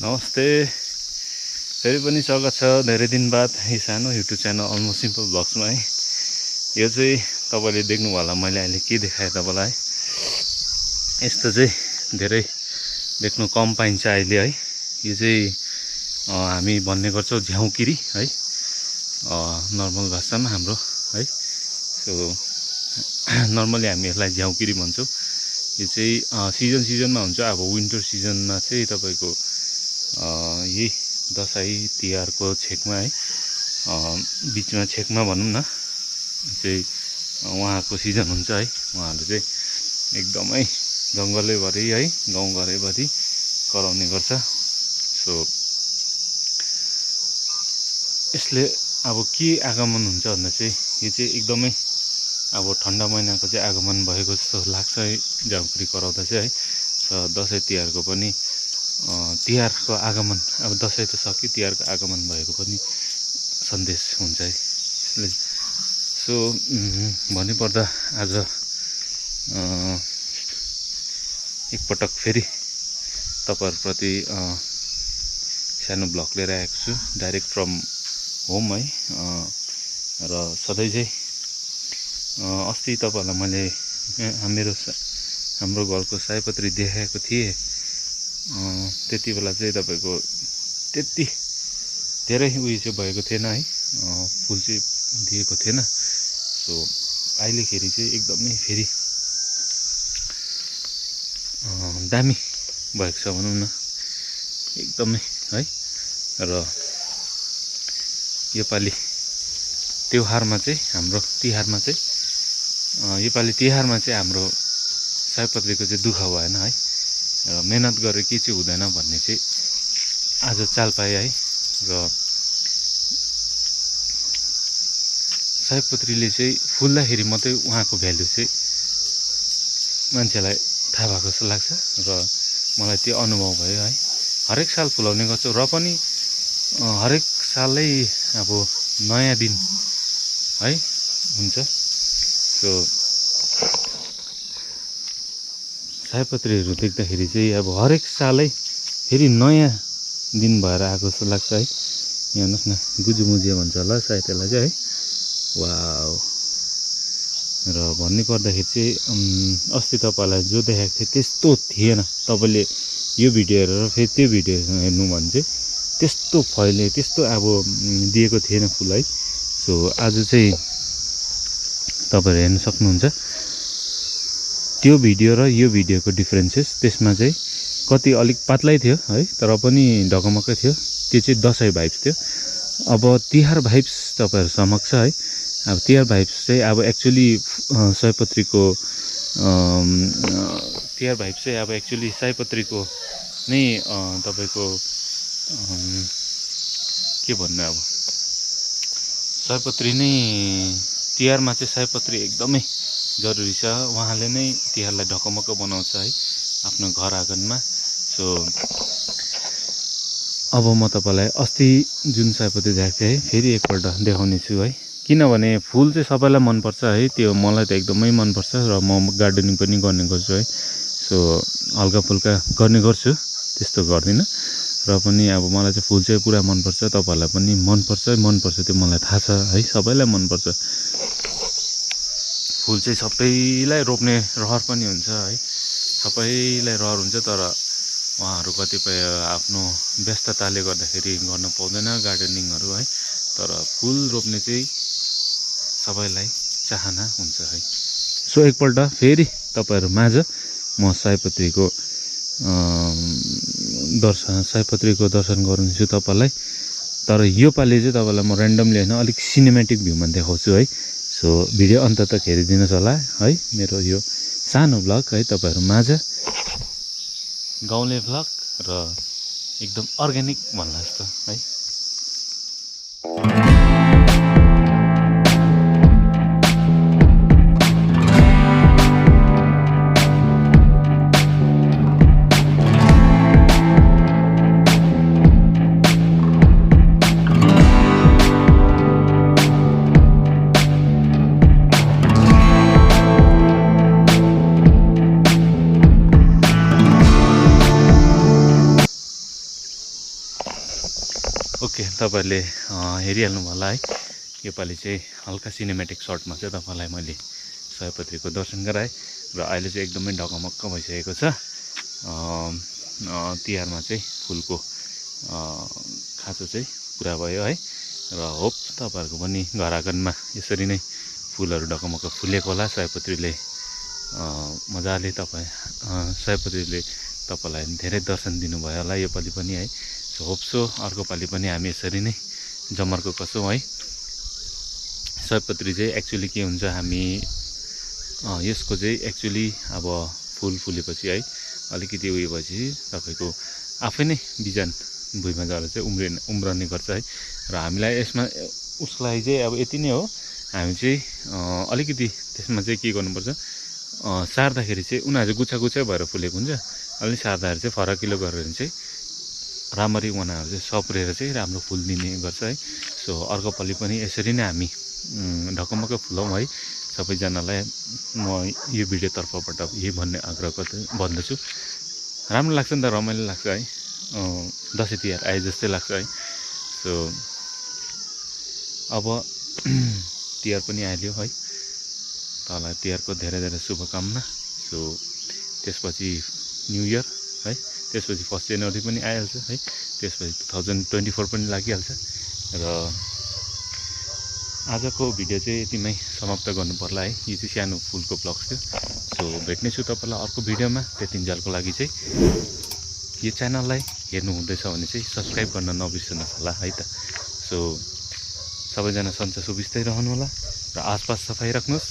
नमस्ते, फेरि पनि स्वागत छ धेरै दिन बाद यो सानो युट्युब च्यानल अलमोस्ट सिम्पल ब्लग्समा है। यो चाहिँ तपाईँले देख्नु होला, मैले अहिले के देखाएँ तपाईँलाई। यस्तो चाहिँ धेरै देख्नु कम पाइन्छ अहिले है। यो चाहिँ हामी भन्ने गर्छौँ झ्याउकिरी है, नर्मल भाषामा हाम्रो है। सो नर्मली हामी यसलाई झ्याउकिरी भन्छौँ। यो चाहिँ सिजनमा हुन्छ। अब विन्टर सिजनमा चाहिँ तपाईँको यही दसैँ तिहारको छेकमा है, बिचमा छेकमा भनौँ न, चाहिँ उहाँको सिजन हुन्छ है। उहाँहरूले चाहिँ एकदमै जङ्गलैभरि है, गाउँघरैभरि कराउने गर्छ। सो यसले अब के आगमन हुन्छ भन्दा चाहिँ यो चाहिँ एकदमै अब ठन्डा महिनाको चाहिँ आगमन भएको जस्तो लाग्छ है, झ्याउकिरी कराउँदा चाहिँ है। दसैँ तिहारको पनि तिहारको आगमन, अब दसैँ त सक्यो, तिहारको आगमन भएको पनि सन्देश हुन्छ है यसले। सो भन्नुपर्दा आज एकपटक फेरि तपाईँहरूप्रति सानो ब्लग लिएर आएको छु, डाइरेक्ट फ्रम होम है। र सधैँ चाहिँ अस्ति तपाईँहरूलाई मैले हाम्रो घरको सयपत्री देखाएको थिएँ। त्यति बेला चाहिँ तपाईँको त्यति धेरै उयो चाहिँ भएको थिएन है, फुल चाहिँ दिएको थिएन। सो अहिलेखेरि चाहिँ एकदमै फेरि दामी भएको छ भनौँ न, एकदमै है। र योपालि तिहारमा चाहिँ हाम्रो हाम्रो सयपत्रीको चाहिँ दुःख भएन है। र मेहनत गरेर के चाहिँ हुँदैन भन्ने चाहिँ आज चाल पाएँ है। र सयपत्रीले चाहिँ फुल्दाखेरि मात्रै उहाँको भ्यालु चाहिँ मान्छेलाई थाहा भएको जस्तो लाग्छ। र मलाई त्यो अनुभव भयो है। हरेक साल फुलाउने गर्छु र पनि हरेक सालै अब नयाँ दिन है हुन्छ। सो सयपत्रीहरू देख्दाखेरि चाहिँ अब हरेक सालै फेरि नयाँ दिन भएर आएको जस्तो लाग्छ है। यहाँ हेर्नुहोस् न, गुजुमुजिया भन्छ होला सायद त्यसलाई चाहिँ है। वाउ। र भन्नै पर्दाखेरि चाहिँ अस्ति तपाईँलाई जो देखाएको थिएँ त्यस्तो थिएन। तपाईँले यो भिडियो हेरेर फेरि त्यो भिडियो हेर्नु भने चाहिँ त्यस्तो फैले, त्यस्तो अब दिएको थिएन फुल है। सो आज चाहिँ तपाईँहरू हेर्न सक्नुहुन्छ त्यो भिडियो र यो भिडियोको डिफ्रेन्सेस। त्यसमा चाहिँ कति अलिक पातलै थियो है, तर पनि ढकमक्कै थियो। त्यो चाहिँ दसैँ भाइब्स थियो। अब तिहार भाइब्स तपाईँहरू समक्ष है। अब तिहार भाइब्स चाहिँ अब एक्चुअली सयपत्रीको तिहार भाइब्स चाहिँ अब एक्चुअली सयपत्रीको नै तपाईँको के भन्नु, अब सयपत्री नै तिहारमा चाहिँ सयपत्री एकदमै जरुरी छ। उहाँले नै तिहारलाई ढकमक्क बनाउँछ है आफ्नो घर आँगनमा। सो अब म तपाईँलाई अस्ति जुन सयपत्री देखाएको थिएँ फेरि एकपल्ट देखाउने छु है। किनभने फुल चाहिँ सबैलाई मनपर्छ है, त्यो मलाई त एकदमै मनपर्छ। र म गार्डनिङ पनि गर्ने गर्छु है। सो हल्का फुल्का गर्ने गर्छु, त्यस्तो गर्दिनँ। र पनि अब मलाई चाहिँ फुल चाहिँ पुरा मनपर्छ। तपाईँहरूलाई पनि मनपर्छ त्यो मलाई थाहा छ है, सबैलाई मनपर्छ। फुल चाहिँ सबैलाई रोप्ने रहर पनि हुन्छ है, सबैलाई रहर हुन्छ। तर उहाँहरू कतिपय आफ्नो व्यस्तताले गर्दाखेरि गर्न पाउँदैन गार्डनिङहरू है। तर फुल रोप्ने चाहिँ सबैलाई चाहना हुन्छ है। सो एकपल्ट फेरि तपाईँहरू माझ म सयपत्रीको दर्शन गराउँछु तपाईँलाई। तर योपालि चाहिँ तपाईँलाई म ऱ्यान्डमली होइन, अलिक सिनेमेटिक भ्यूमा देखाउँछु है। सो भिडियो अन्त तक हेरिदिनुहोस् होला है। मेरो यो सानो भ्लग है तपाईँहरू माझ, गाउँले भ्लग र एकदम अर्ग्यानिक भन्ला जस्तो है। ओके, तपाईँहरूले हेरिहाल्नु होला है। योपालि चाहिँ हल्का सिनेमेटिक सर्टमा चाहिँ तपाईँलाई मैले सयपत्रीको दर्शन गराएँ र अहिले चाहिँ एकदमै ढकमक्क भइसकेको छ। तिहारमा चाहिँ फुलको खाँचो चाहिँ पुरा भयो है। र होप तपाईँहरूको पनि घर आँगनमा यसरी नै फुलहरू ढकमक्क फुलेको होला। सयपत्रीले मजाले सयपत्रीले तपाईँलाई धेरै दर्शन दिनुभयो होला योपालि पनि है। सो होप सो अर्को पालि पनि हामी यसरी नै जमर्को कसौँ है। सयपत्री चाहिँ एक्चुअली के हुन्छ, हामी यसको चाहिँ एक्चुअली अब फुल फुलेपछि है अलिकति उयो भएपछि तपाईँको आफै नै बिजन भुइँमा झरेर चाहिँ उम्रने गर्छ है। र हामीलाई यसमा उसलाई चाहिँ अब यति नै हो, हामी चाहिँ अलिकति त्यसमा चाहिँ के गर्नुपर्छ, सार्दाखेरि चाहिँ उनीहरू गुच्छा गुच्छा भएर फुलेको हुन्छ। अलिक सार्दाखेरि चाहिँ फरकिलो गरेर चाहिँ राम्ररी उनीहरू चाहिँ सप्रेर चाहिँ राम्रो फुल दिने गर्छ है। सो अर्को पालि पनि यसरी नै हामी ढकमक्क फुलाउँ है। सबैजनालाई म यो भिडियो तर्फबाट यही भन्ने आग्रह भन्दछु। राम्रो लाग्छ नि त, रमाइलो लाग्छ है। दसैँ तिहार आए जस्तै लाग्छ है। सो अब तिहार पनि आइल्यो है। तँलाई तिहारको धेरै धेरै शुभकामना। सो त्यसपछि न्यू इयर है, त्यसपछि 1 जनवरी पनि आइहाल्छ है। त्यसपछि 2024 पनि लागिहाल्छ। र आजको भिडियो चाहिँ यतिमै समाप्त गर्नु पर्ला है। यो चाहिँ सानो फुलको ब्लग थियो। सो भेट्नेछु तपाईँलाई अर्को भिडियोमा। त्यतिन्जेलको लागि चाहिँ यो च्यानललाई हेर्नु हुँदैछ भने चाहिँ सब्सक्राइब गर्न नबिर्सनुहोस् होला है त। सो सबैजना सन्चो सुबिस्तै रहनु होला र आसपास सफाइ राख्नुहोस्।